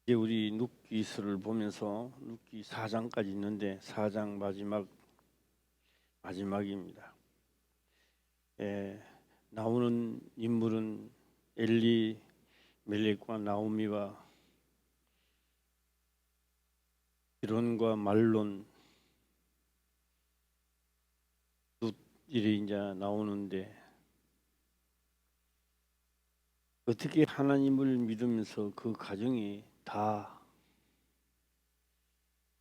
이제 우리 눕기서를 보면서 눕기 4장까지 있는데 4장 마지막입니다. 나오는 인물은 엘리 멜렉과 나오미와 기론과 말론 룻이 이제 나오는데 어떻게 하나님을 믿으면서 그 가정이 다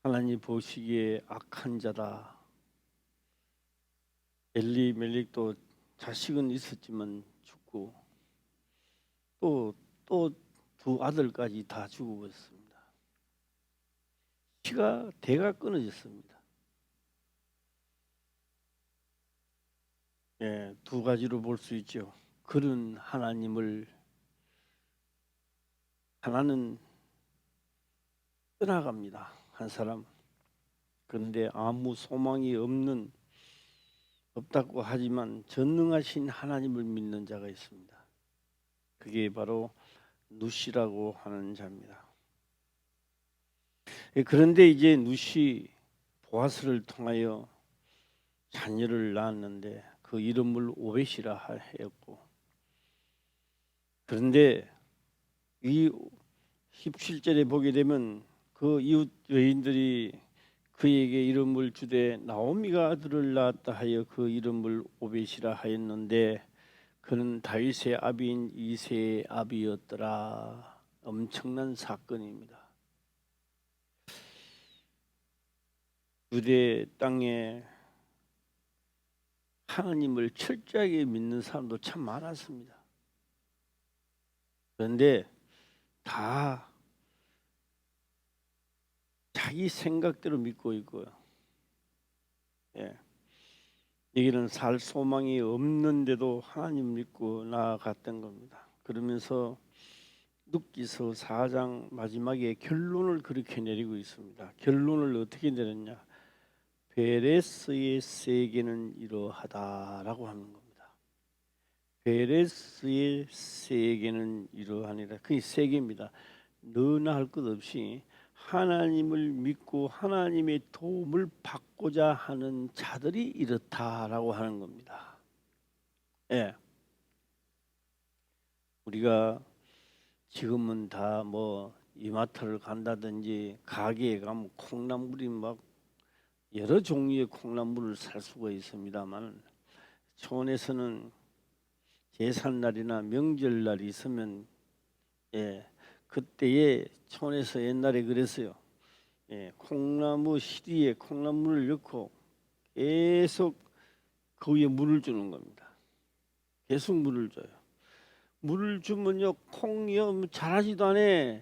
하나님 보시기에 악한 자다. 엘리 멜렉도 자식은 있었지만 죽고 또 두 아들까지 다 죽어버렸습니다. 대가 끊어졌습니다. 두 가지로 볼 수 있죠. 그런 하나님을 하나는 떠나갑니다. 한 사람. 그런데 아무 소망이 없다고 하지만 전능하신 하나님을 믿는 자가 있습니다. 그게 바로 룻이라고 하는 자입니다. 그런데 이제 룻이 보아스를 통하여 자녀를 낳았는데 그 이름을 오벳이라 하였고, 그런데 이 17절에 보게 되면 그 이웃 여인들이 그에게 이름을 주되 나오미가 아들을 낳았다 하여 그 이름을 오벳이라 하였는데 그는 다윗의 아비인 이새의 아비였더라. 엄청난 사건입니다. 유대 땅에 하나님을 철저하게 믿는 사람도 참 많았습니다. 그런데 다 자기 생각대로 믿고 있고요. 여기는 살 소망이 없는데도 하나님 믿고 나아갔던 겁니다. 그러면서 룻기서 4장 마지막에 결론을 그렇게 내리고 있습니다. 결론을 어떻게 내렸냐? 베레스의 세계는 이러하다라고 하는 겁니다. 베레스의 세계는 이러하니라. 그게 세계입니다. 너나 할 것 없이 하나님을 믿고 하나님의 도움을 받고자 하는 자들이 이렇다라고 하는 겁니다. 우리가 지금은 다 뭐 이마트를 간다든지 가게에 가면 콩나물이 막 여러 종류의 콩나물을 살 수가 있습니다만, 초원에서는 제삿날이나 명절날이 있으면 그때에 촌에서 옛날에 그랬어요. 콩나무 시리에 콩나물을 넣고 계속 그 위에 물을 주는 겁니다. 계속 물을 줘요. 물을 주면요, 콩이요 자라지도 않아.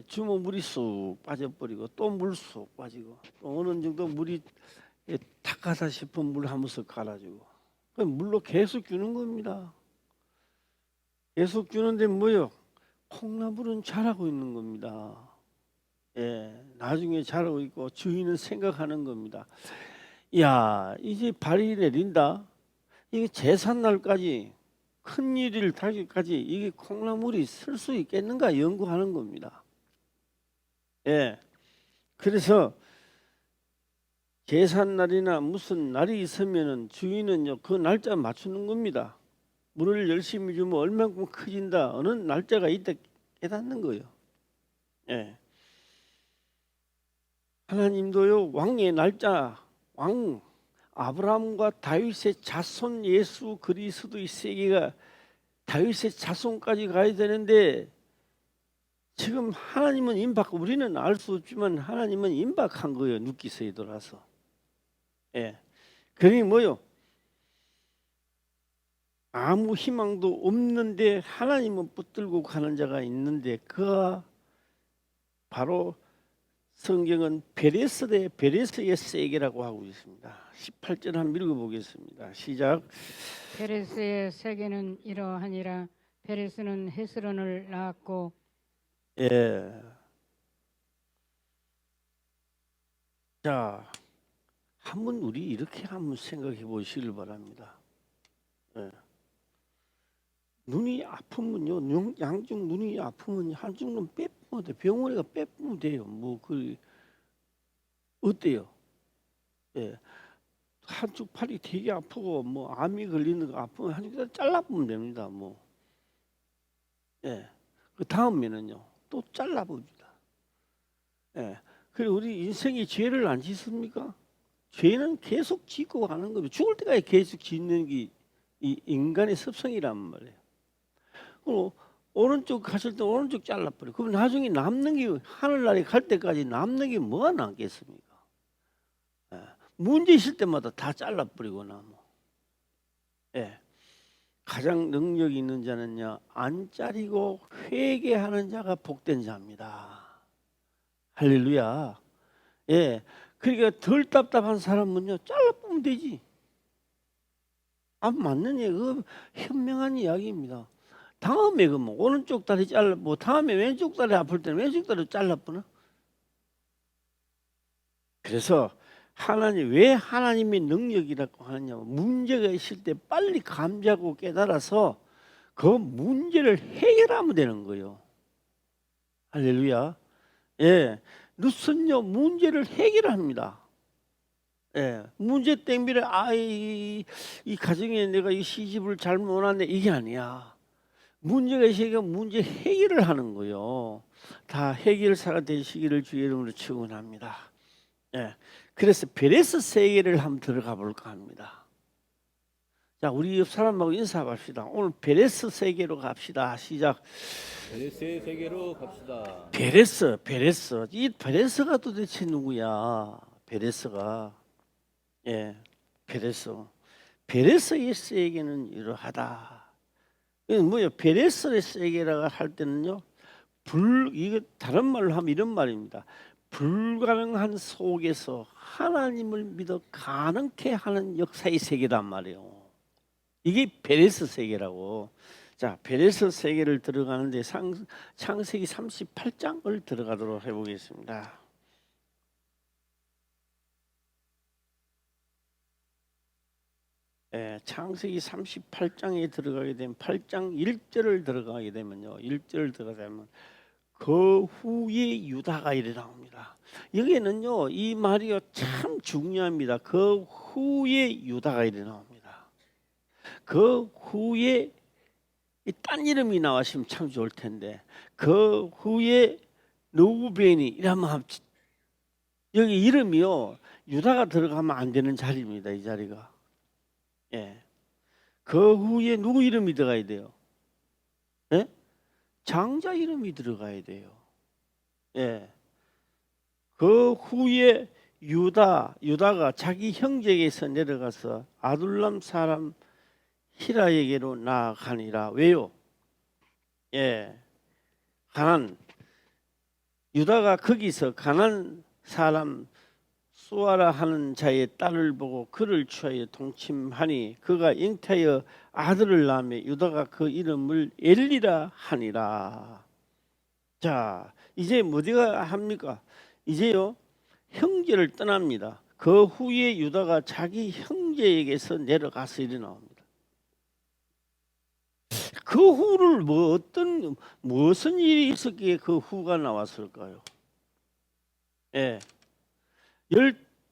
주면 물이 쑥 빠져버리고 또 물 쑥 빠지고 또 어느 정도 물이 탁하다 싶은 물 한 번씩 갈아주고 물로 계속 주는 겁니다. 계속 주는데 뭐요? 콩나물은 자라고 있는 겁니다. 나중에 자라고 있고 주인은 생각하는 겁니다. 야, 이제 발이 내린다. 이게 제삿날까지 큰일을 달기까지 이게 콩나물이 쓸 수 있겠는가 연구하는 겁니다. 그래서 제삿날이나 무슨 날이 있으면은 주인은요 그 날짜 맞추는 겁니다. 물을 열심히 주면 얼만큼 커진다. 어느 날짜가 있다 깨닫는 거예요. 하나님도요 왕의 날짜, 왕 아브라함과 다윗의 자손 예수 그리스도의 세계가 다윗의 자손까지 가야 되는데 지금 하나님은 임박, 우리는 알 수 없지만 하나님은 임박한 거예요. 룻기서에 들어와서. 그러니 뭐요? 아무 희망도 없는데 하나님은 붙들고 가는 자가 있는데 그가 바로 성경은 베레스의 세계라고 하고 있습니다. 18절 한번 읽어보겠습니다. 시작. 베레스의 세계는 이러하니라. 베레스는 헤스론을 낳았고. 자, 한번 우리 이렇게 한번 생각해 보시길 바랍니다. 눈이 아프면요, 양쪽 눈이 아프면 한쪽 눈 빼보면 돼. 병원에가 빼보면 돼요. 뭐 그 어때요? 예. 한쪽 팔이 되게 아프고 뭐 암이 걸리는 거 아프면 한쪽 잘라보면 됩니다. 뭐 예. 그 다음에는요 또 잘라봅니다. 예. 그리고 우리 인생에 죄를 안 짓습니까? 죄는 계속 짓고 가는 겁니다. 죽을 때까지 계속 짓는 게 이 인간의 습성이란 말이에요. 그리고 오른쪽 갔을 때 오른쪽 잘라버려. 그럼 나중에 남는 게 하늘나라에 갈 때까지 남는 게 뭐가 남겠습니까? 예. 문제 있을 때마다 다 잘라버리고 나면. 예. 가장 능력이 있는 자는요 안 자르고 회개하는 자가 복된 자입니다. 할렐루야. 예. 그러니까 덜 답답한 사람은요 잘라보면 되지. 아 맞는 얘기, 그 현명한 이야기입니다. 다음에 그 뭐 오른쪽 다리 잘라보, 다음에 왼쪽 다리 아플 때는 왼쪽 다리 잘라보나? 그래서 하나님, 왜 하나님의 능력이라고 하느냐면 문제가 있을 때 빨리 감지하고 깨달아서 그 문제를 해결하면 되는 거예요. 할렐루야. 예, 룻은요 문제를 해결합니다. 예, 문제 때문에 이 가정에 내가 이 시집을 잘못 왔네 이게 아니야. 문제가 있으니까 문제 해결을 하는 거예요. 다 해결사가 되시기를 주의 이름으로 축원합니다. 예, 그래서 베레스 세계를 한번 들어가 볼까 합니다. 자, 우리 옆 사람하고 인사합시다. 오늘 베레스 세계로 갑시다. 시작. 베레스의 세계로 갑시다. 베레스. 이 베레스가 도대체 누구야? 베레스가. 예, 베레스의 세계는 이러하다. 이건 뭐예요? 베레스의 세계라고 할 때는요, 이거 다른 말로 하면 이런 말입니다. 불가능한 속에서 하나님을 믿어 가능케 하는 역사의 세계란 말이에요. 이게 베레스 세계라고. 자, 베레스 세계를 들어가는데 창세기 38장을 들어가도록 해보겠습니다. 예, 창세기 38장에 들어가게 되면 8장 1절을 들어가게 되면요. 1절을 들어가게 되면 그 후에 유다가 일이 나옵니다. 여기에는요. 이 말이요 참 중요합니다. 그 후에 유다가 일이 나옵니다. 그 후에 딴 이름이 나왔으면 참 좋을 텐데 그 후에 르우벤이 이러면 여기 이름이요. 유다가 들어가면 안 되는 자리입니다. 이 자리가. 예. 그 후에 누구 이름이 들어가야 돼요? 예? 장자 이름이 들어가야 돼요. 예. 그 후에 유다가 자기 형제에게서 내려가서 아둘람 사람 히라에게로 나아가니라. 왜요? 예. 유다가 거기서 가난 사람 수아라 하는 자의 딸을 보고 그를 취하여 동침하니 그가 잉태하여 아들을 낳으며 유다가 그 이름을 엘리라 하니라. 자, 이제 어디가 합니까? 이제요 형제를 떠납니다. 그 후에 유다가 자기 형제에게서 내려가서 일이 나옵니다. 그 후를 무슨 일이 있었기에 그 후가 나왔을까요? 예.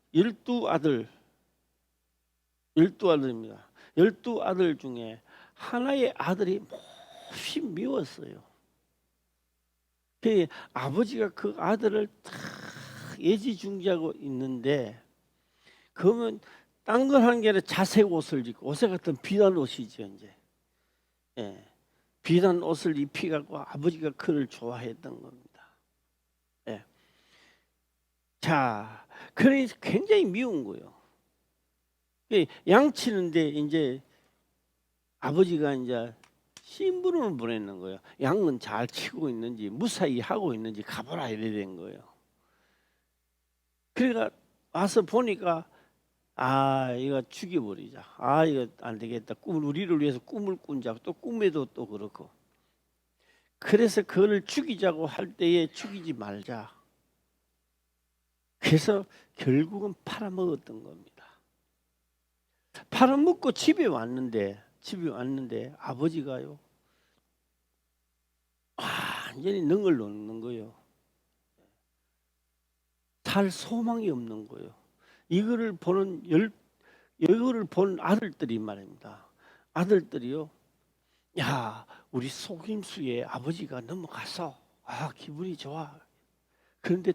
12아들입니다. 12아들 중에 하나의 아들이 몹시 미웠어요. 그 아버지가 그 아들을 다 애지중지하고 있는데 그러면 딴 건 하는 게 아니라 자색 옷을 입고 옷에 같은 비단 옷이죠 이제. 예. 비단 옷을 입히갖고 아버지가 그를 좋아했던 겁니다. 예. 자, 그래서 굉장히 미운 거예요. 양치는데 이제 아버지가 이제 심부름을 보내는 거예요. 양은 잘 치고 있는지 무사히 하고 있는지 가보라 이래 된 거예요. 그러니까 와서 보니까 이거 죽여버리자. 이거 안 되겠다. 우리를 위해서 꿈을 꾼자. 또 꿈에도 또 그렇고. 그래서 그를 죽이자고 할 때에 죽이지 말자. 그래서 결국은 팔아먹었던 겁니다. 팔아먹고 집에 왔는데 아버지가요 완전히 능을 놓는 거예요. 살 소망이 없는 거예요. 이거를 본 아들들이 말입니다. 아들들이요. 야, 우리 속임수에 아버지가 넘어가서 기분이 좋아. 그런데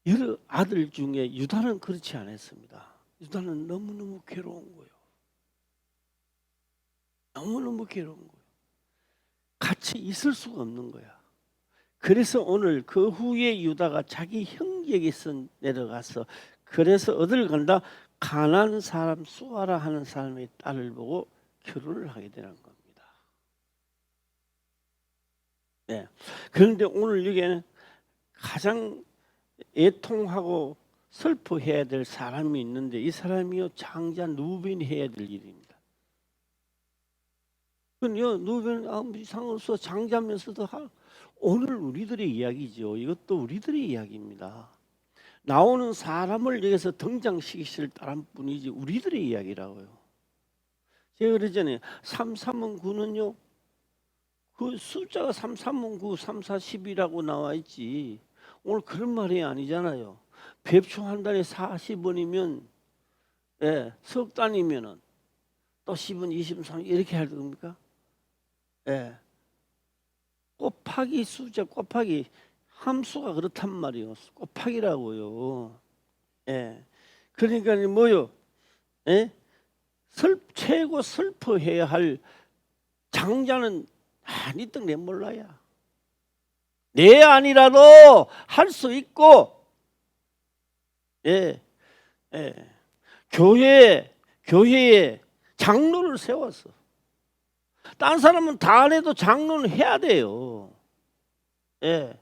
여러 아들 중에 유다는 그렇지 않았습니다. 유다는 너무너무 괴로운 거예요. 너무너무 괴로운 거예요. 같이 있을 수가 없는 거야. 그래서 오늘 그 후에 유다가 자기 형제에게서 내려가서 그래서 어디를 간다? 가나안 사람 수아라 하는 사람의 딸을 보고 결혼을 하게 되는 겁니다. 네. 그런데 오늘 여기에는 가장 애통하고 슬퍼해야 될 사람이 있는데 이 사람이요 장자 누벤이 해야 될 일입니다. 그건요 누벤 아무 상관없어 장자면서도 오늘 우리들의 이야기죠. 이것도 우리들의 이야기입니다. 나오는 사람을 여기서 등장시키실 따른 뿐이지 우리들의 이야기라고요. 제가 그러잖아요. 3, 3은 9는요. 그 숫자가 3, 3은 9, 3, 4, 10이라고 나와 있지. 오늘 그런 말이 아니잖아요. 배추 한 달에 40원이면 예, 석 단이면은 또 10원, 20원, 30원 이렇게 할 겁니까? 예. 곱하기 숫자 곱하기 함수가 그렇단 말이에요. 곱하기라고요. 예. 그러니까 뭐요? 예? 최고 슬퍼해야 할 장자는 네 떡 내 몰라야. 내 아니라도 할 수 있고, 예, 예. 교회에 장로를 세웠어. 딴 사람은 다 안 해도 장로는 해야 돼요. 예.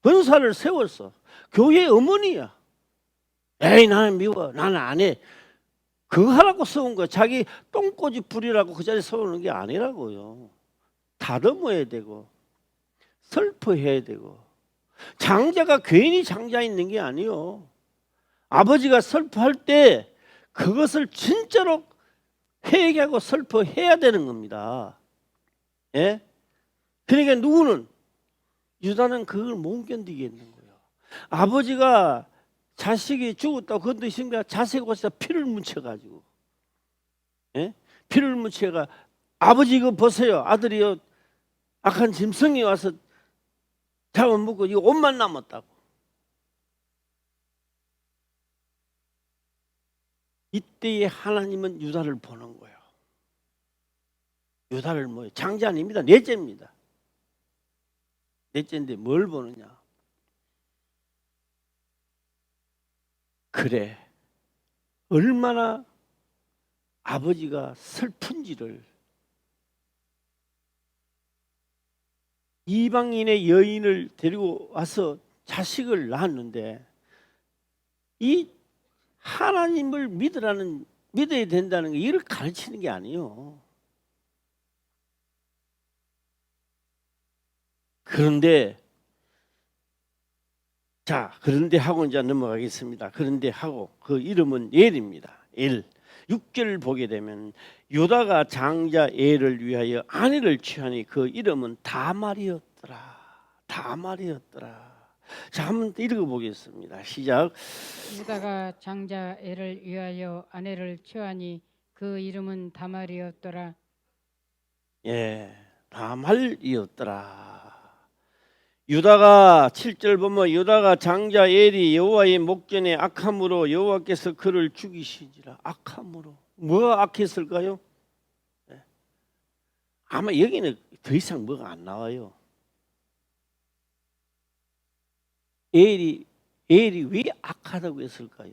권사를 세웠어. 교회 어머니야. 에이 나는 미워. 나는 안 해. 그거 하라고 세운 거야. 자기 똥꼬지 부리라고 그 자리에 세우는 게 아니라고요. 다듬어야 되고 슬퍼해야 되고 장자가 괜히 장자 있는 게 아니요. 아버지가 슬퍼할 때 그것을 진짜로 회개하고 슬퍼해야 되는 겁니다. 예? 그러니까 누구는 유다는 그걸 못 견디겠는 거예요. 아버지가 자식이 죽었다고 건드신가 자식 옷에다 피를 묻혀가지고 예? 피를 묻혀가 아버지 이거 보세요. 아들이요 악한 짐승이 와서 잡아먹고 이 옷만 남았다고. 이때에 하나님은 유다를 보는 거예요. 유다를 뭐예요? 장자 아닙니다. 넷째입니다. 넷째인데 뭘 보느냐? 그래 얼마나 아버지가 슬픈지를 이방인의 여인을 데리고 와서 자식을 낳았는데 이 하나님을 믿어야 된다는 게 이를 가르치는 게 아니에요. 그런데 하고 이제 넘어가겠습니다. 그런데 하고 그 이름은 엘입니다. 엘. 6절을 보게 되면 유다가 장자 엘을 위하여 아내를 취하니 그 이름은 다말이었더라. 다말이었더라. 자, 한번 읽어보겠습니다. 시작. 유다가 장자 엘을 위하여 아내를 취하니 그 이름은 다말이었더라. 예, 다말이었더라. 유다가 7절 보면 유다가 장자 엘이 여호와의 목전에 악함으로 여호와께서 그를 죽이시니라. 악함으로 뭐가 악했을까요? 네. 아마 여기는 더 이상 뭐가 안 나와요. 엘이 왜 악하다고 했을까요?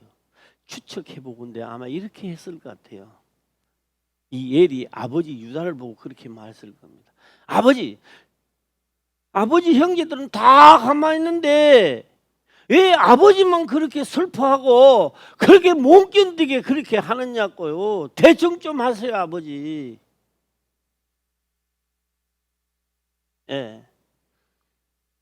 추측해 보건데 아마 이렇게 했을 것 같아요. 이 엘이 아버지 유다를 보고 그렇게 말했을 겁니다. 아버지 형제들은 다 가만히 있는데 왜 아버지만 그렇게 슬퍼하고 그렇게 못 견디게 그렇게 하느냐고요. 대충 좀 하세요 아버지. 예.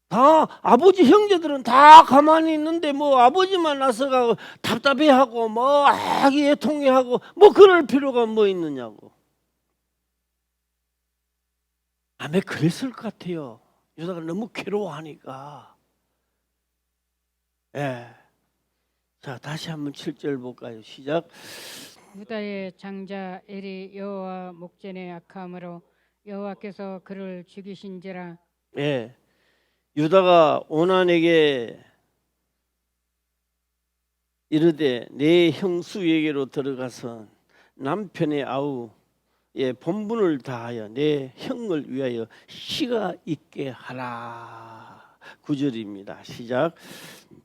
다 아버지 형제들은 다 가만히 있는데 뭐 아버지만 나서가 답답해하고 뭐 애통해하고 뭐 그럴 필요가 뭐 있느냐고. 아마 그랬을 것 같아요. 유다가 너무 괴로워하니까. 예. 자, 다시 한번 7절 볼까요? 시작. 유다의 장자 엘이 여호와 목전에 악함으로 여호와께서 그를 죽이신지라. 예. 유다가 오난에게 이르되 내 형수에게로 들어가서 남편의 아우 예, 본분을 다하여 내 형을 위하여 씨가 있게 하라. 9절입니다. 시작.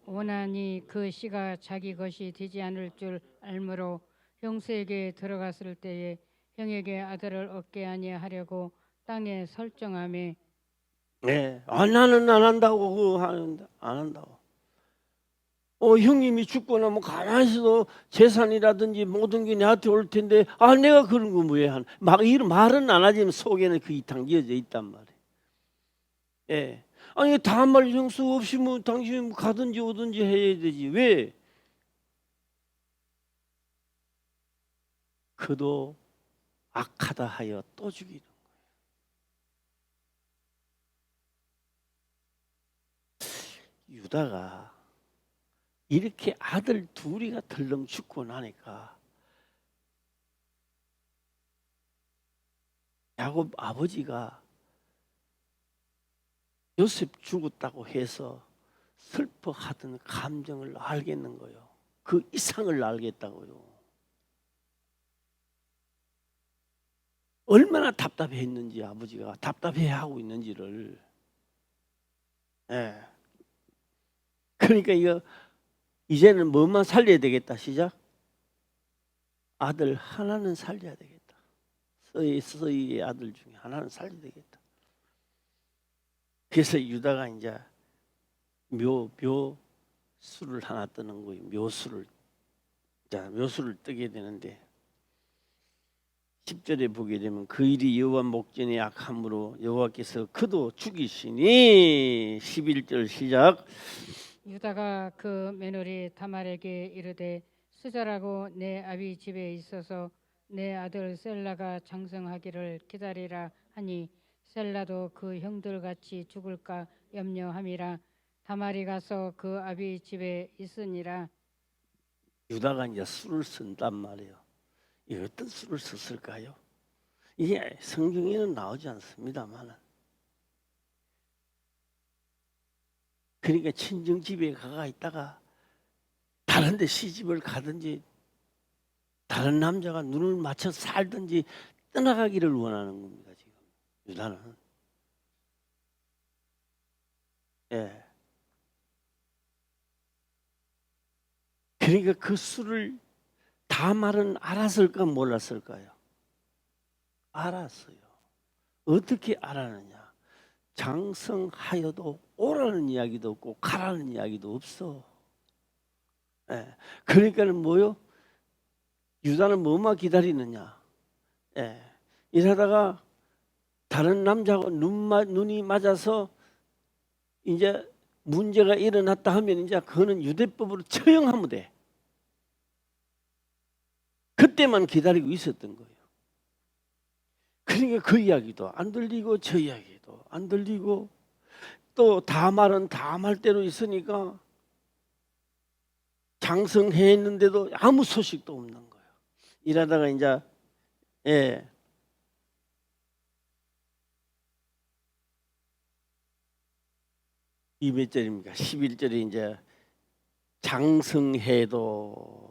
오난이 그 씨가 자기 것이 되지 않을 줄 알므로 형수에게 들어갔을 때에 형에게 아들을 얻게 아니하려고 땅에 설정하며 네. 나는 안 한다고 그거 하는데 안 한다고. 형님이 죽고 나면 가만히 있어도 재산이라든지 모든 게 내한테 올 텐데 내가 그런 거 왜 하는 막 이런 말은 안 하지만 속에는 그 이탕 이어져 있단 말이에요. 예. 아니 다한 말 형수 없이 뭐 당신이 뭐 가든지 오든지 해야 되지 왜? 그도 악하다 하여 또 죽이는 거예요. 유다가 이렇게 아들 둘이가 덜렁 죽고 나니까 야곱 아버지가 요셉 죽었다고 해서 슬퍼하던 감정을 알겠는 거예요. 그 이상을 알겠다고요. 얼마나 답답했는지 아버지가 답답해하고 있는지를. 예. 그러니까 이거 이제는 뭐만 살려야 되겠다. 시작. 아들 하나는 살려야 되겠다. 서이의 아들 중에 하나는 살려야 되겠다. 그래서 유다가 이제 묘수를 하나 뜨는 거예요. 묘수를 뜨게 되는데 10절에 보게 되면 그 일이 여호와 목전에 악함으로 여호와께서 그도 죽이시니 11절 시작. 유다가 그 며느리 다말에게 이르되 수절하고 내 아비 집에 있어서 내 아들 셀라가 장성하기를 기다리라 하니 셀라도 그 형들같이 죽을까 염려함이라. 다말이 가서 그 아비 집에 있으니라. 유다가 이제 수를 쓴단 말이에요. 이 어떤 수를 썼을까요? 이게 성경에는 나오지 않습니다만, 그러니까 친정 집에 가가 있다가 다른 데 시집을 가든지 다른 남자가 눈을 맞춰 살든지 떠나가기를 원하는 겁니다. 지금 유다는. 예. 그러니까 그 수를 다말은 알았을까 몰랐을까요? 알았어요. 어떻게 알았느냐? 장성하여도 오라는 이야기도 없고 가라는 이야기도 없어. 예. 그러니까는 뭐요? 유다는 뭐만 기다리느냐? 예. 이러다가 다른 남자하고 눈이 맞아서 이제 문제가 일어났다 하면 이제 그거는 유대법으로 처형하면 돼. 그때만 기다리고 있었던 거예요. 그러니까 그 이야기도 안 들리고 저 이야기도 안 들리고 또 다말은 다말대로 있으니까 장성했는데도 아무 소식도 없는 거예요. 이러다가 이제 예. 이 몇 절입니까? 11절에 이제 장성해도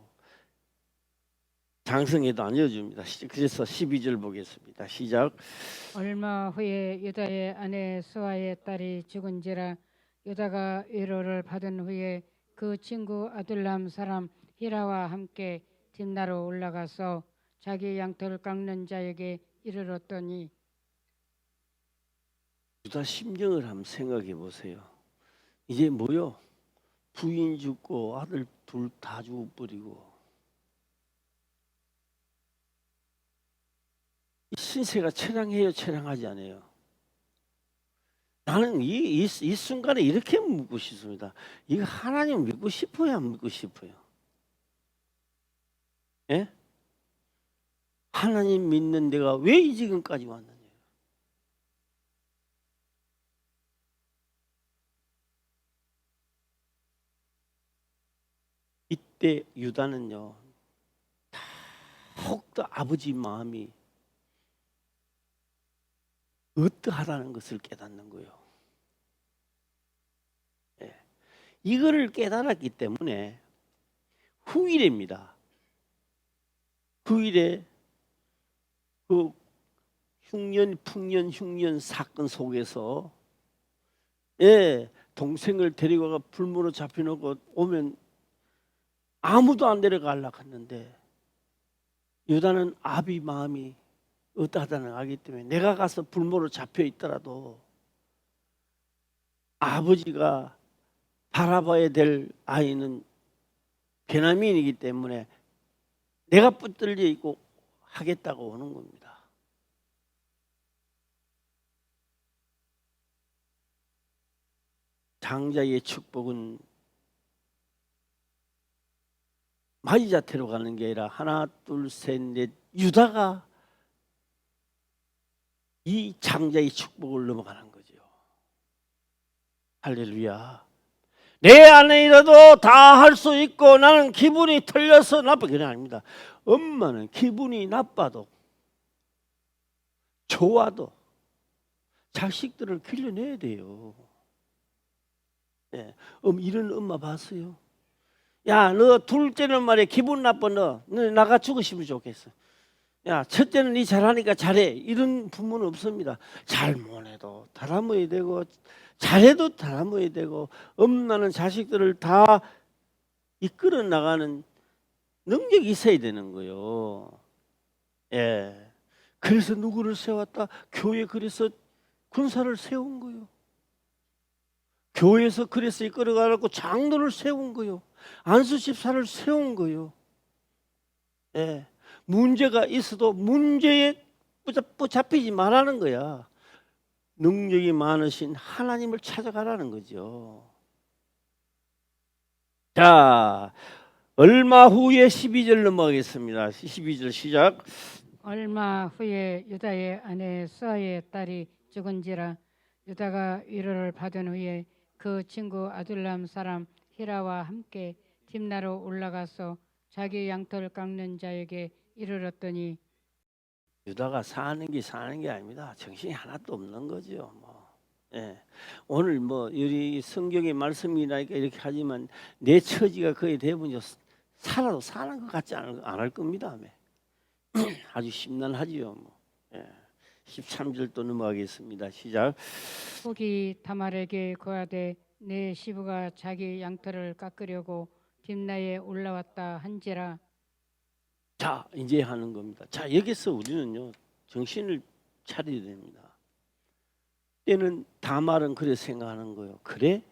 안 이어줍니다. 그래서 12절 보겠습니다. 시작. 얼마 후에 유다의 아내 수아의 딸이 죽은지라. 유다가 위로를 받은 후에 그 친구 아둘람 사람 히라와 함께 딥나로 올라가서 자기 양털 깎는 자에게 이르렀더니. 유다 심정을 한번 생각해 보세요. 이제 뭐요? 부인 죽고 아들 둘 다 죽어버리고 신세가 처량해요, 처량하지 않아요? 나는 이 순간에 이렇게 묻고 싶습니다. 이거 하나님 믿고 싶어요, 안 믿고 싶어요? 예? 하나님 믿는 내가 왜 이 지금까지 왔느냐? 이때 유다는요 더욱더 아버지 마음이 어떠하다는 것을 깨닫는 거예요. 예. 이거를 깨달았기 때문에 후일입니다. 후일에 그 풍년 사건 속에서 동생을 데리고 가 불모로 잡혀놓고 오면 아무도 안 데려가려고 했는데 유다는 아비 마음이 어떠하다는 걸 알기 때문에 내가 가서 불모로 잡혀 있더라도 아버지가 바라봐야 될 아이는 베냐민이기 때문에 내가 붙들려 있고 하겠다고 오는 겁니다. 장자의 축복은 마이자태로 가는 게 아니라 하나 둘 셋 넷 유다가 이 장자의 축복을 넘어가는 거죠. 할렐루야. 내 안에 있어도 다 할 수 있고 나는 기분이 틀려서 나빠. 그게 아닙니다. 엄마는 기분이 나빠도 좋아도 자식들을 길러내야 돼요. 이런 엄마 봤어요? 야, 너 둘째는 말이야 기분 나빠. 너 나가 죽으시면 좋겠어. 야, 첫째는 네 잘하니까 잘해. 이런 부모는 없습니다. 잘못해도 다람어야 되고 잘해도 다람어야 되고 엄마는 자식들을 다 이끌어 나가는 능력이 있어야 되는 거예요. 그래서 누구를 세웠다? 교회 그래서 군사를 세운 거예요. 교회에서 그래서 이끌어가라고 장로를 세운 거예요. 안수집사를 세운 거예요. 문제가 있어도 문제에 붙잡히지 말라는 거야. 능력이 많으신 하나님을 찾아가라는 거죠. 자, 얼마 후에 12절 넘어가겠습니다. 12절 시작. 얼마 후에 유다의 아내 수아의 딸이 죽은지라 유다가 위로를 받은 후에 그 친구 아둘람 사람 히라와 함께 딥나로 올라가서 자기 양털 깎는 자에게 이르렀더니 유다가 사는 게 아닙니다. 정신이 하나도 없는 거죠. 오늘 우리 성경의 말씀이라니까 이렇게 하지만 내 처지가 거의 대부분 살아도 사는 것 같지 안 할 겁니다. 아주 심란하지요. 13절 또 넘어가겠습니다. 시작. 후기 다말에게 고하되 내 시부가 자기 양털을 깎으려고 딥나에 올라왔다 한지라. 자, 이제 하는 겁니다. 자, 여기서 우리는요 정신을 차려야 됩니다. 때는 다말은 그래 생각하는 거예요. 그래?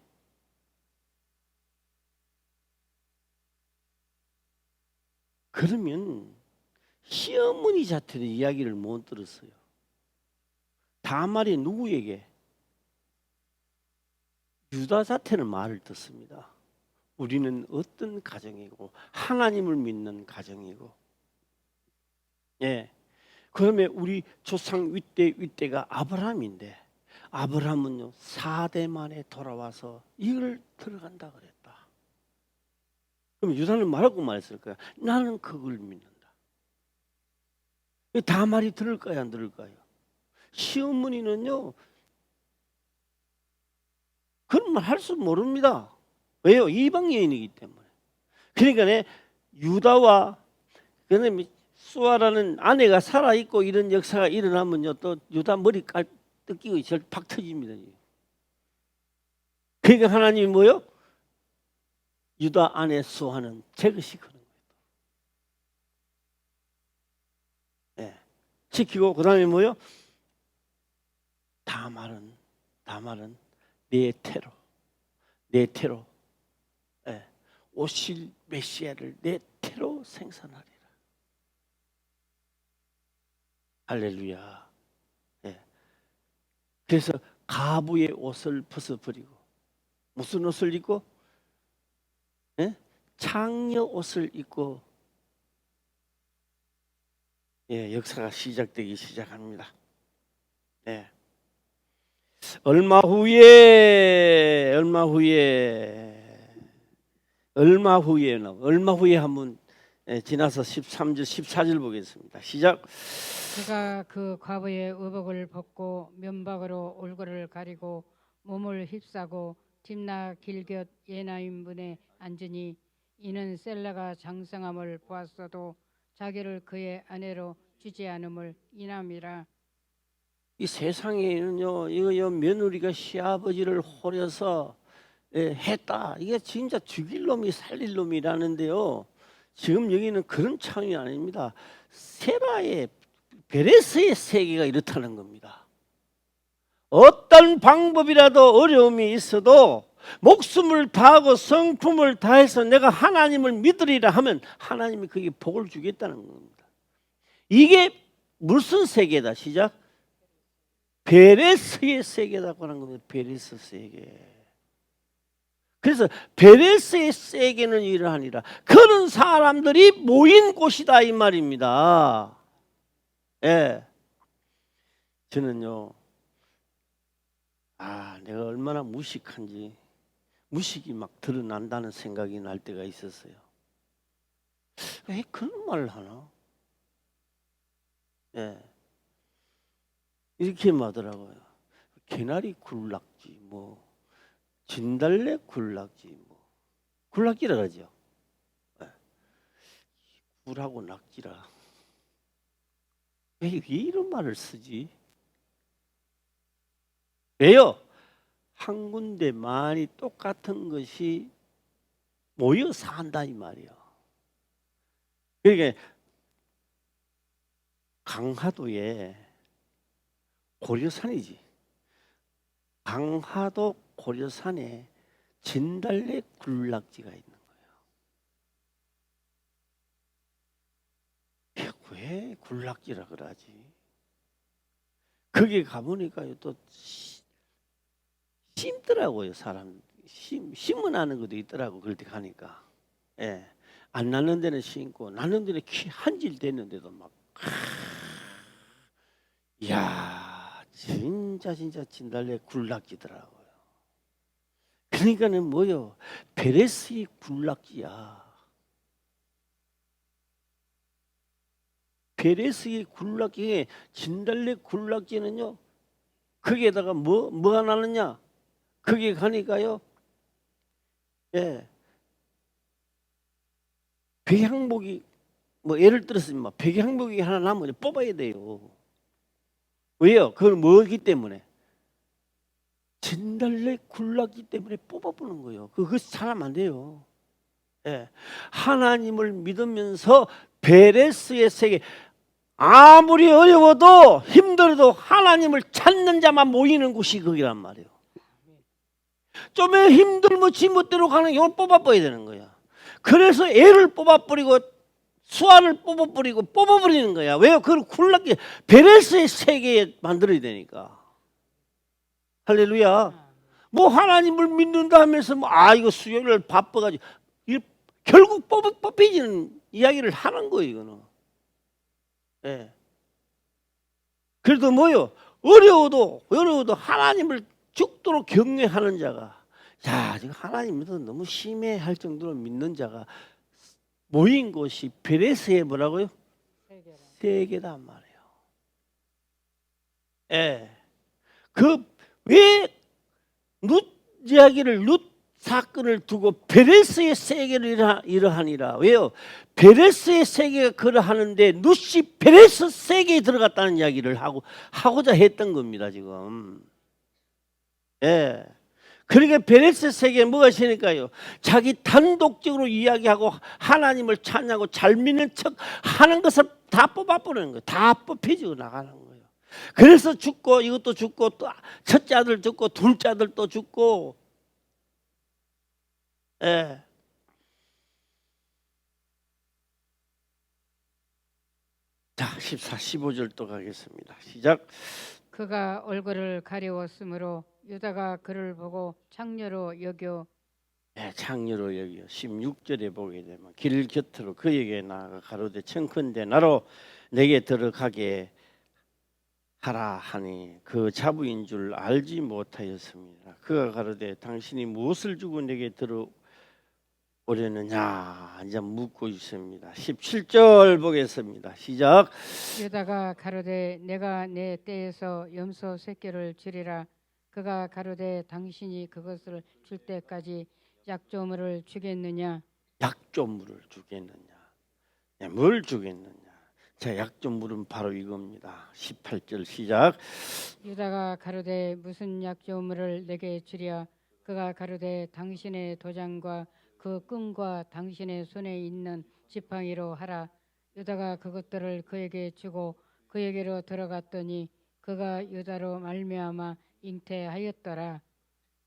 그러면 시어머니 자체는 이야기를 못 들었어요. 다말이 누구에게? 유다 자체는 말을 듣습니다. 우리는 어떤 가정이고 하나님을 믿는 가정이고, 그러면 우리 조상 윗대가 아브라함인데 아브라함은요 4대 만에 돌아와서 이걸 들어간다 그랬다. 그럼 유다는 말하고 말했을 거야. 나는 그걸 믿는다. 다말이 들을까요 안 들을까요? 시어머니는요 그런 말 할 줄 모릅니다. 왜요? 이방 여인이기 때문에. 그러니까 유다와 그다음에 수아라는 아내가 살아 있고 이런 역사가 일어나면요 또 유다 머리 뜯기고 팍 터집니다. 그러니까 하나님이 뭐요? 유다 아내 수아는 제것이 그런 거예요. 지키고 그다음에 뭐요? 다말은 내 태로 오실 메시아를 내 태로 생산하리라. 할렐루야. 그래서 가부의 옷을 벗어버리고 무슨 옷을 입고? 창녀 옷을 입고 역사가 시작되기 시작합니다. 얼마 후에 얼마 후에 한번 지나서 13절 14절 보겠습니다. 시작. 그가 그 과부의 의복을 벗고 면박으로 얼굴을 가리고 몸을 휩싸고 tim나 길곁 예나인분에 앉으니 이는 셀라가 장성함을 보았어도 자기를 그의 아내로 주지 않음을 인함이라. 이 세상에는요, 이거 며느리가 시아버지를 호려서 했다. 이게 진짜 죽일 놈이 살릴 놈이라는데요. 지금 여기는 그런 차원이 아닙니다. 세라의 베레스의 세계가 이렇다는 겁니다. 어떤 방법이라도 어려움이 있어도 목숨을 다하고 성품을 다해서 내가 하나님을 믿으리라 하면 하나님이 그게 복을 주겠다는 겁니다. 이게 무슨 세계다? 시작. 베레스의 세계라고 하는 겁니다. 베레스 세계. 그래서 베레스의 세계는 이러하니라. 그런 사람들이 모인 곳이다 이 말입니다. 예. 저는요, 내가 얼마나 무식한지, 무식이 막 드러난다는 생각이 날 때가 있었어요. 왜 그런 말을 하나? 예. 이렇게 말하더라고요. 개나리 굴락지, 뭐 진달래 굴락지, 뭐 굴락지라 그러죠. 예. 굴하고 낙지라. 왜 이런 말을 쓰지? 왜요? 한 군데 많이 똑같은 것이 모여 산다 이 말이요. 그러니까 강화도에 고려산이지. 강화도 고려산에 진달래 굴락지가 있는 거예요. 왜 굴락지라 그러지? 거기 가보니까요 또 심더라고요. 사람 심어나는 것도 있더라고. 그럴 때 가니까. 예. 안 낳는 데는 심고 낳는 데는 한 질 됐는데도 막 이야 진짜 진달래 굴락지더라고요. 그러니까는 뭐요? 베레스의 굴락지야. 베레스의 굴락지에 진달래 굴락지는요. 거기에다가 뭐가 나느냐? 거기 가니까요. 예. 백향목이 뭐 예를 들어서 뭐 백향목이 하나 나면 뽑아야 돼요. 왜요? 그건 뭐기 때문에? 진달래 굴락지 때문에 뽑아보는 거예요. 그거 사람 안 돼요. 예. 하나님을 믿으면서 베레스의 세계 아무리 어려워도 힘들어도 하나님을 찾는 자만 모이는 곳이 거기란 말이에요. 좀 힘들면 지멋대로 가는 경우를 뽑아버려야 되는 거야. 그래서 애를 뽑아버리고 수아를 뽑아버리는 거야. 왜요? 그걸 굴락기 베레스의 세계에 만들어야 되니까. 할렐루야. 뭐 하나님을 믿는다 하면서 이거 수요일 바빠가지고 결국 뽑히지는 이야기를 하는 거예요. 이거는. 예. 그래도 뭐요? 어려워도 하나님을 죽도록 경외하는 자가, 지금 하나님 믿어도 너무 심해할 정도로 믿는 자가 모인 곳이 베레스의 뭐라고요? 세계란 말이에요. 예. 왜 룻 사건을 두고 베레스의 세계를 이러하니라. 왜요? 베레스의 세계가 그러하는데 룻이 베레스 세계에 들어갔다는 이야기를 하고자 했던 겁니다. 지금. 예. 그러니까 베레스 세계에 뭐가 있으니까요. 자기 단독적으로 이야기하고 하나님을 찬양하고 잘 믿는 척 하는 것을 다 뽑아버리는 거예요. 다 뽑혀지고 나가는 거예요. 그래서 죽고 이것도 죽고 또 첫째 아들 죽고 둘째 아들 또 죽고. 예. 자, 14, 15절 또 가겠습니다. 시작. 그가 얼굴을 가리웠으므로 유다가 그를 보고 창녀로 여겨. 창녀로 여겨. 16절에 보게 되면 길 곁으로 그에게 나아가 가로되 청컨대 나로 내게 들어가게 하라 하니 그 자부인 줄 알지 못하였습니다. 그가 가로되 당신이 무엇을 주고 내게 오려느냐 이제 묻고 있습니다. 17절 보겠습니다. 시작. 유다가 가로되 내가 내 떼에서 염소 새끼를 주리라. 그가 가로되 당신이 그것을 줄 때까지 약조물을 주겠느냐. 약조물을 주겠느냐. 네, 뭘 주겠느냐. 자, 약조물은 바로 이겁니다. 18절 시작. 유다가 가로되 무슨 약조물을 내게 주랴. 그가 가로되 당신의 도장과 그 끈과 당신의 손에 있는 지팡이로 하라. 유다가 그것들을 그에게 주고 그에게로 들어갔더니 그가 유다로 말미암아 잉태하였더라.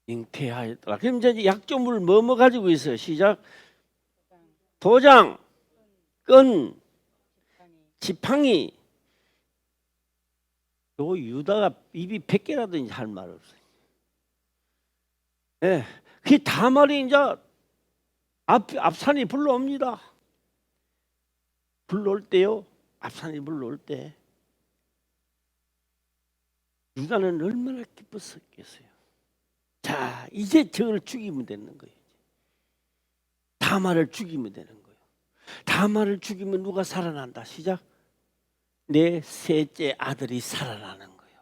잉태하였더라. 그럼 이제 약조물 뭐뭐 가지고 있어요? 시작. 도장, 끈, 지팡이. 요 유다가 입이 100개라도 할 말 없어요. 예, 그 다말이 이제 앞산이 불러옵니다. 불러올 때요. 앞산이 불러올 때 유다는 얼마나 기뻤었겠어요. 자, 이제 저를 죽이면 되는 거예요. 다말을 죽이면 되는 거예요. 다말을 죽이면 누가 살아난다. 시작. 내 셋째 아들이 살아나는 거예요.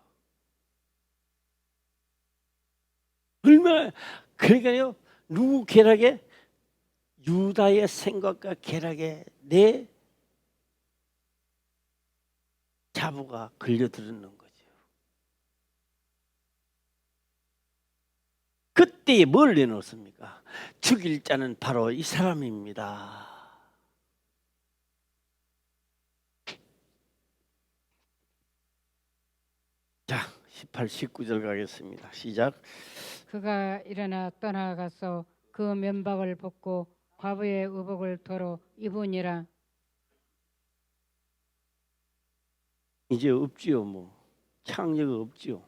얼마나 그러니까요. 누구 계략에 유다의 생각과 계략에 내 자부가 걸려드는 거죠. 그때 뭘 내놓습니까? 죽일 자는 바로 이 사람입니다. 자, 18, 19절 가겠습니다. 시작. 그가 일어나 떠나가서 그 면박을 벗고 과부의 의복을 도로 입으니라. 이제 없지요. 뭐 창녀가 없지요.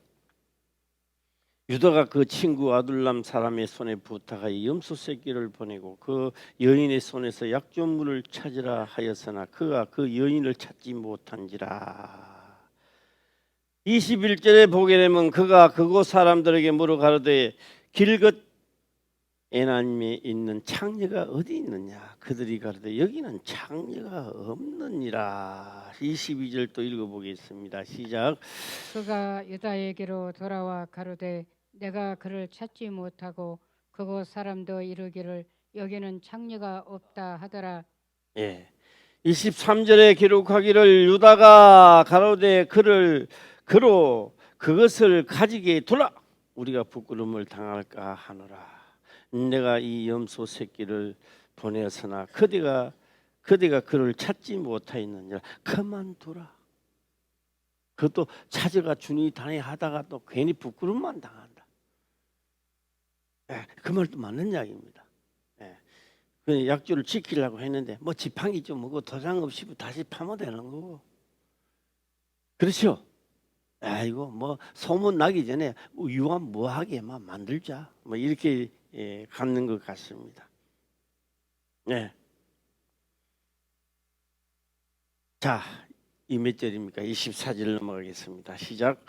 유다가 그 친구 아둘람 사람의 손에 부탁하여 염소 새끼를 보내고 그 여인의 손에서 약조물을 찾으라 하였으나 그가 그 여인을 찾지 못한지라. 21절에 보게 되면 그가 그곳 사람들에게 물어 가로되 길것 에나님에 있는 창녀가 어디 있느냐. 그들이 가로되 여기는 창녀가 없느니라. 22절 또 읽어보겠습니다. 시작. 그가 유다에게로 돌아와 가로되 내가 그를 찾지 못하고 그곳 사람도 이르기를 여기는 창녀가 없다 하더라. 예. 23절에 기록하기를 유다가 가로되 그를 그로 그것을 가지게 두라. 우리가 부끄러움을 당할까 하노라. 내가 이 염소 새끼를 보내었으나 그대가 그를 찾지 못하였느니라. 그만두라. 그것도 찾아가 주니 다니 하다가 또 괜히 부끄러움만 당한다. 예, 그 말도 맞는 이야기입니다. 예. 그 약조를 지키려고 했는데 뭐 지팡이 좀 먹고 도장 없이 다시 파면 되는 거고. 그렇죠? 아이고 뭐 소문 나기 전에 유한 뭐하게만 만들자. 뭐 이렇게 갖는 것 같습니다. 네. 자, 이 몇 절입니까? 24절 넘어가겠습니다. 시작.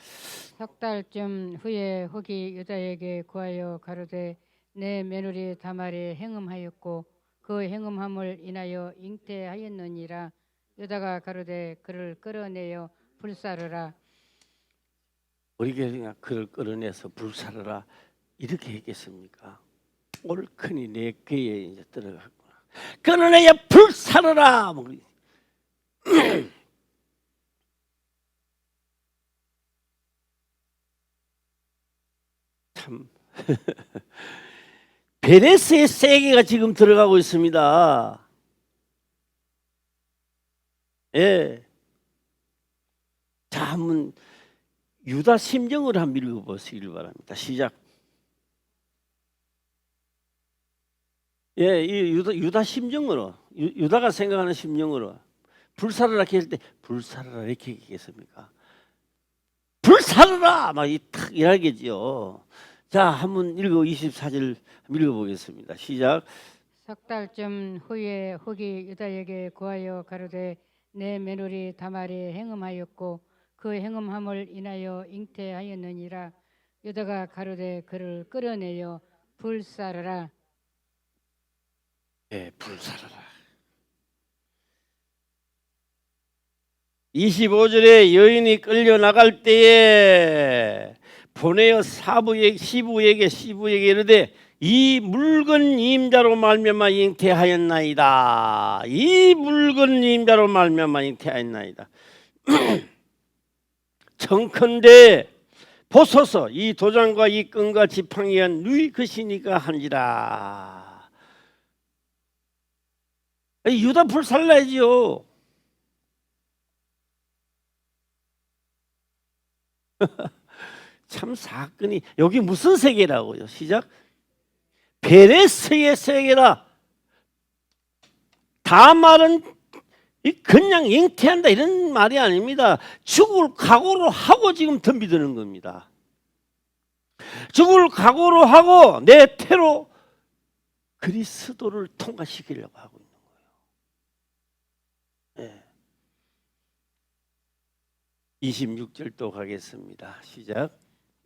석 달쯤 후에 혹이 유다에게 구하여 가로되 내 며느리 다말이 행음하였고 그 행음함을 인하여 잉태하였느니라. 유다가 가로되 그를 끌어내어 불사르라. 우리가 그냥 그를 끌어내서 불사르라 이렇게 했겠습니까? 옳거니 내 꾀에 이제 들어갔구나. 끌어내야 불사르라. 뭐. 참 베레스의 세계가 지금 들어가고 있습니다. 예. 자, 한번 유다 심정을 한번 읽어보시길 바랍니다. 시작. 예, 이 유다 심정으로 유다가 생각하는 심정으로 불사르라 했을 때 불사르라 이렇게 얘기했습니까? 불사르라 막 이야기죠. 자, 한번 읽어 24절 읽어보겠습니다. 시작. 석 달쯤 후에 혹이 유다에게 구하여 가로되 내 며느리 다말이 행음하였고 그 행음함을 인하여 잉태하였느니라. 유다가 가로되 그를 끌어내어 불사르라. 예, 불살아라. 25절에 여인이 끌려 나갈 때에 보내어 시부에게 이르되 이 물건 임자로 말미암아 잉태하였나이다. 이 물건 임자로 말미암아 잉태하였나이다. 청컨대 보소서 이 도장과 이 끈과 지팡이가 누이 것이니까 한지라. 유다 불살라야지요. 참 사건이 여기 무슨 세계라고요? 시작. 베레스의 세계라. 다말은 그냥 잉태한다 이런 말이 아닙니다. 죽을 각오로 하고 지금 덤비드는 겁니다. 죽을 각오로 하고 내 태로 그리스도를 통과시키려고 하고 있는 거예요. 네. 26절 또 가겠습니다. 시작.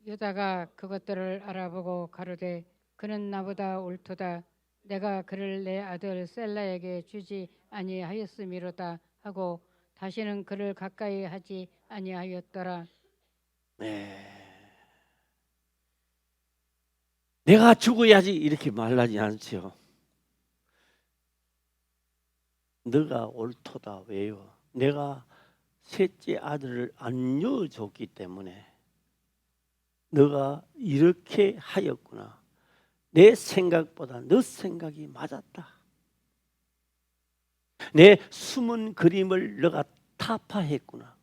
유다가 그것들을 알아보고 가로되 그는 나보다 옳도다. 내가 그를 내 아들 셀라에게 주지 아니하였음이로다 하고 다시는 그를 가까이 하지 아니하였더라. 네. 내가 죽어야지 이렇게 말하지 않죠. 너가 옳도다. 왜요? 내가 셋째 아들을 안 낳아줬기 때문에 너가 이렇게 하였구나. 내 생각보다 너 생각이 맞았다. 내 숨은 그림을 너가 타파했구나.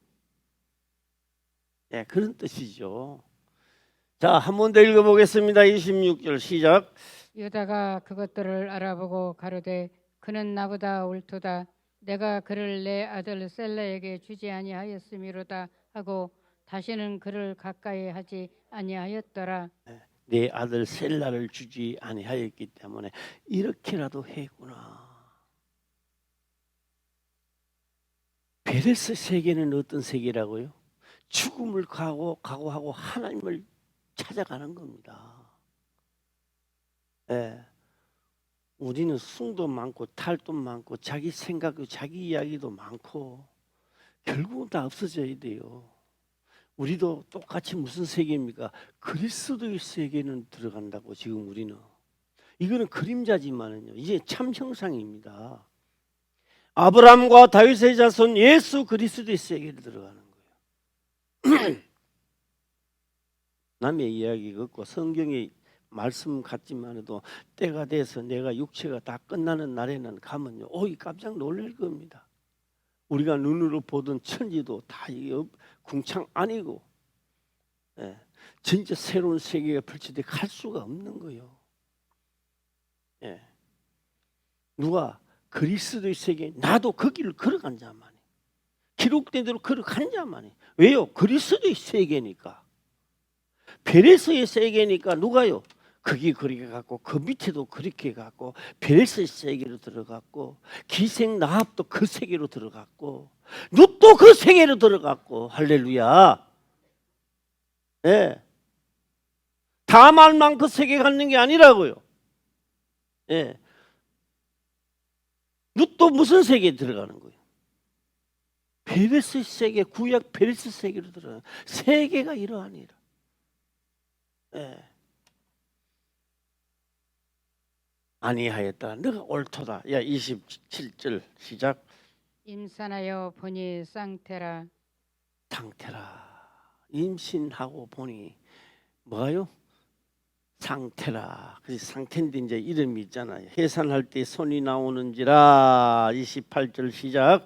네, 그런 뜻이죠. 자, 한 번 더 읽어보겠습니다. 26절 시작. 유다가 그것들을 알아보고 가로되 그는 나보다 옳도다. 내가 그를 내 아들 셀라에게 주지 아니하였음이로다 하고 다시는 그를 가까이 하지 아니하였더라. 내 아들 셀라를 주지 아니하였기 때문에 이렇게라도 했구나. 베레스 세계는 어떤 세계라고요? 죽음을 각오하고 하나님을 찾아가는 겁니다. 예. 우리는 숭도 많고 탈도 많고 자기 생각도 자기 이야기도 많고 결국은 다 없어져야 돼요. 우리도 똑같이 무슨 세계입니까? 그리스도의 세계는 들어간다고 지금 우리는. 이거는 그림자지만은요. 이제 참 형상입니다. 아브라함과 다윗의 자손 예수 그리스도의 세계를 들어가는 거예요. 남의 이야기 같고 성경의 말씀 같지만도 때가 돼서 내가 육체가 다 끝나는 날에는 가면요, 오이 깜짝 놀랄 겁니다. 우리가 눈으로 보던 천지도 다 궁창 아니고, 예, 진짜 새로운 세계가 펼쳐져 갈 수가 없는 거예요. 예. 누가 그리스도의 세계, 나도 그 길을 걸어간 자만이, 기록된 대로 걸어간 자만이. 왜요? 그리스도의 세계니까. 베레스의 세계니까 누가요? 그게 그렇게 갖고 그 밑에도 그렇게 갖고 베레스의 세계로 들어갔고 기생 나합도 그 세계로 들어갔고 룻도 그 세계로 들어갔고 할렐루야. 예. 다말만 그 세계 갖는 게 아니라고요. 예. 룻도 무슨 세계에 들어가는 거예요? 베레스 세계, 구약 베레스 세계로 들어가는 세계가 이러하니라. 예. 아니하였다. 너가 옳도다. 야, 27절 시작. 임산하여 보니 쌍태라. 상태라. 임신하고 보니 뭐가요? 상태라. 그래서 상태인데 이제 이름이 있잖아요. 해산할 때 손이 나오는지라. 28절 시작.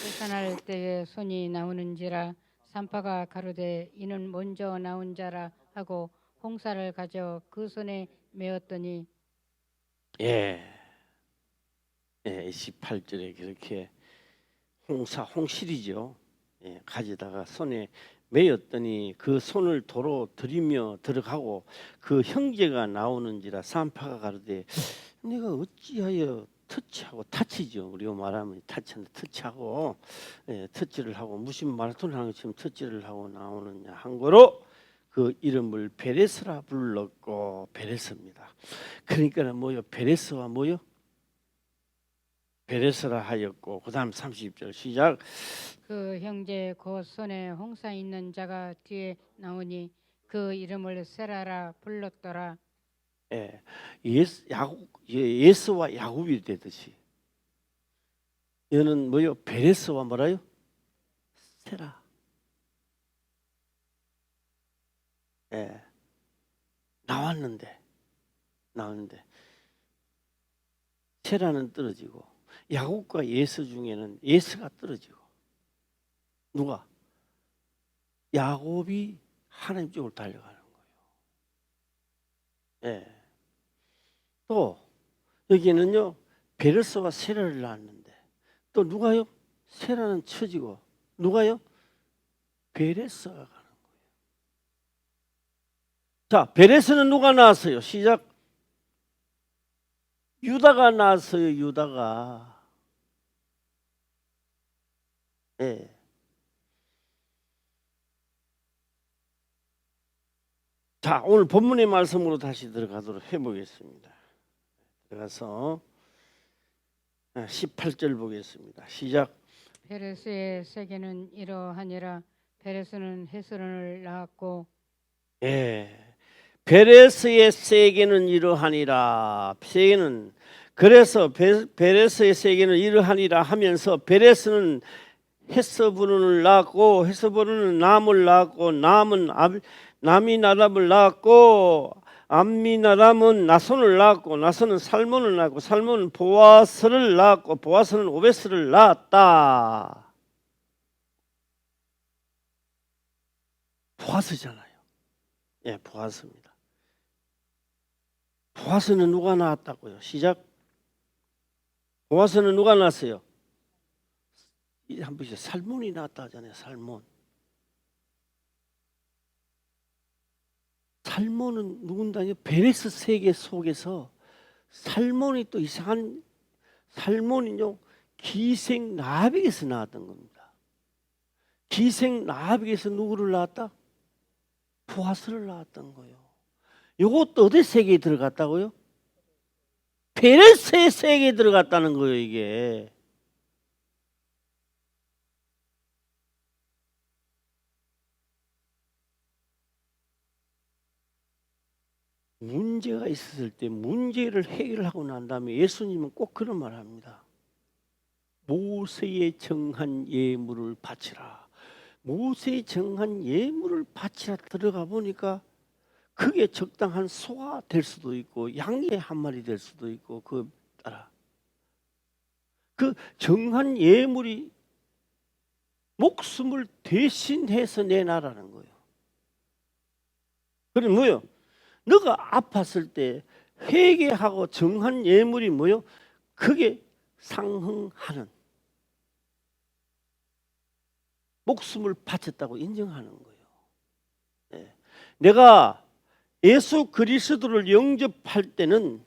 해산할 때에 손이 나오는지라. 산파가 가로되 이는 먼저 나온 자라 하고 홍사를 가져 그 손에 메었더니 예. 예, 28절에 그렇게 홍실이죠. 예, 가지다가 손에 메었더니 그 손을 도로 들이며 들어가고 그 형제가 나오는지라. 산파가 가로되 네가 어찌하여 터치하고 타치죠. 우리가 말하면 타치한다. 터치하고, 예, 터치를 하고 무슨 마라톤 하는 것처럼 터치를 하고 나오느냐 한 거로 그 이름을 베레스라 불렀고. 베레스입니다. 그러니까 뭐요? 베레스와 뭐요? 베레스라 하였고 그다음 30절 시작. 그 형제 곧 손에 홍사 있는 자가 뒤에 나오니 그 이름을 세라라 불렀더라. 예, 예스와 야곱이 되듯이 얘는 뭐요? 베레스와 뭐라요? 세라. 예, 나왔는데 세라는 떨어지고 야곱과 예스 중에는 예스가 떨어지고 누가? 야곱이 하나님 쪽으로 달려가는 거예요. 예. 또 여기는요 베레스와 세라를 낳았는데 또 누가요? 세라는 처지고 누가요? 베레스가 가는 거예요. 자, 베레스는 누가 낳았어요? 시작. 유다가 낳았어요. 유다가. 예. 자, 오늘 본문의 말씀으로 다시 들어가도록 해보겠습니다. 들어가서 18절 보겠습니다. 시작. 페레스의 세계는 이러하니라. 페레스는 헤스론을 낳았고 예. 베레스의 세계는 이러하니라. 세계는 그래서 베레스의 세계는 이러하니라 하면서 베레스는 헤스보론을 낳았고 헤스보론은 남을 낳았고 남은 남이나답을 낳았고 암미나답은 나손을 낳았고 나손은 살몬을 낳았고 살몬은 보아스를 낳았고 보아스는 오베스를 낳았다. 보아스잖아요. 예, 보아스입니다. 보아스는 누가 낳았다고요? 시작. 보아스는 누가 낳았어요? 한 번씩 살몬이 낳았다 하잖아요. 살몬. 살몬은 누군가요? 베레스 세계 속에서 살몬이 또 이상한 살몬이요 기생 라합에게서 나왔던 겁니다. 기생 라합에게서 누구를 낳았다? 보아스를 낳았던 거예요. 이것도 어디 세계에 들어갔다고요? 베레스의 세계에 들어갔다는 거예요. 이게. 문제가 있었을 때 문제를 해결하고 난 다음에 예수님은 꼭 그런 말을 합니다. 모세의 정한 예물을 바치라. 모세의 정한 예물을 바치라 들어가 보니까 그게 적당한 소가 될 수도 있고 양의 한 마리 될 수도 있고 그 따라 그 정한 예물이 목숨을 대신해서 내놔라는 거예요. 그래 뭐요? 너가 아팠을 때 회개하고 정한 예물이 뭐요? 그게 상응하는 목숨을 바쳤다고 인정하는 거예요. 네. 내가 예수 그리스도를 영접할 때는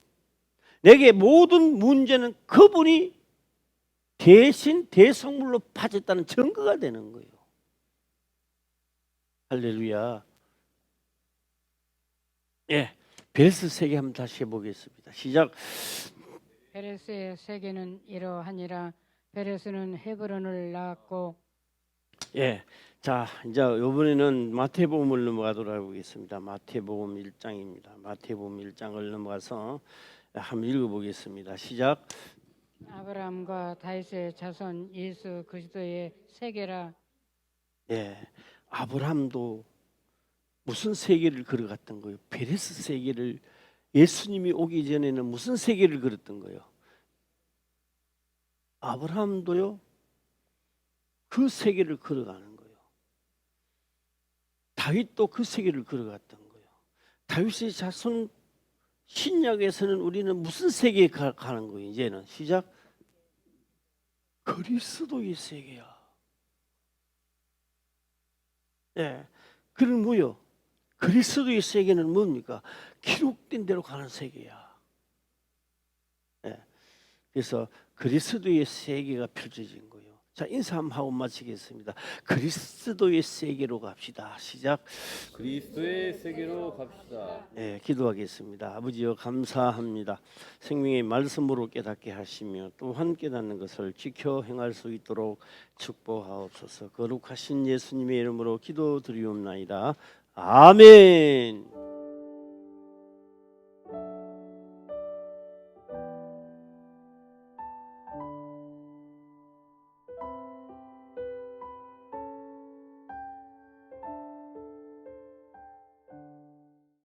내게 모든 문제는 그분이 대신 대성물로 바쳤다는 증거가 되는 거예요. 할렐루야. 예, 베레스 세계 한번 다시 해보겠습니다. 시작. 페레스의 세계는 이러하니라. 페레스는 헤브론을 낳았고 예, 자 이제 이번에는 마태복음을 넘어가도록 하겠습니다. 마태복음 1장입니다. 마태복음 1장을 넘어가서 한번 읽어보겠습니다. 시작. 아브라함과 다윗의 자손 예수 그리스도의 세계라. 예, 아브라함도 무슨 세계를 걸어갔던 거예요? 베레스 세계를. 예수님이 오기 전에는 무슨 세계를 걸었던 거예요? 아브라함도요 그 세계를 걸어가는 거예요. 다윗도 그 세계를 걸어갔던 거예요. 다윗의 자손 신약에서는 우리는 무슨 세계에 가는 거예요? 이제는 시작. 그리스도의 세계야. 예, 그럼 뭐요? 그리스도의 세계는 뭡니까? 기록된 대로 가는 세계야. 예, 그래서 그리스도의 세계가 펼쳐진 거예요. 자, 인사 한번 하고 마치겠습니다. 그리스도의 세계로 갑시다. 시작. 그리스도의 세계로 갑시다. 네, 기도하겠습니다. 아버지여 감사합니다. 생명의 말씀으로 깨닫게 하시며 또한 깨닫는 것을 지켜 행할 수 있도록 축복하옵소서. 거룩하신 예수님의 이름으로 기도드리옵나이다. 아멘.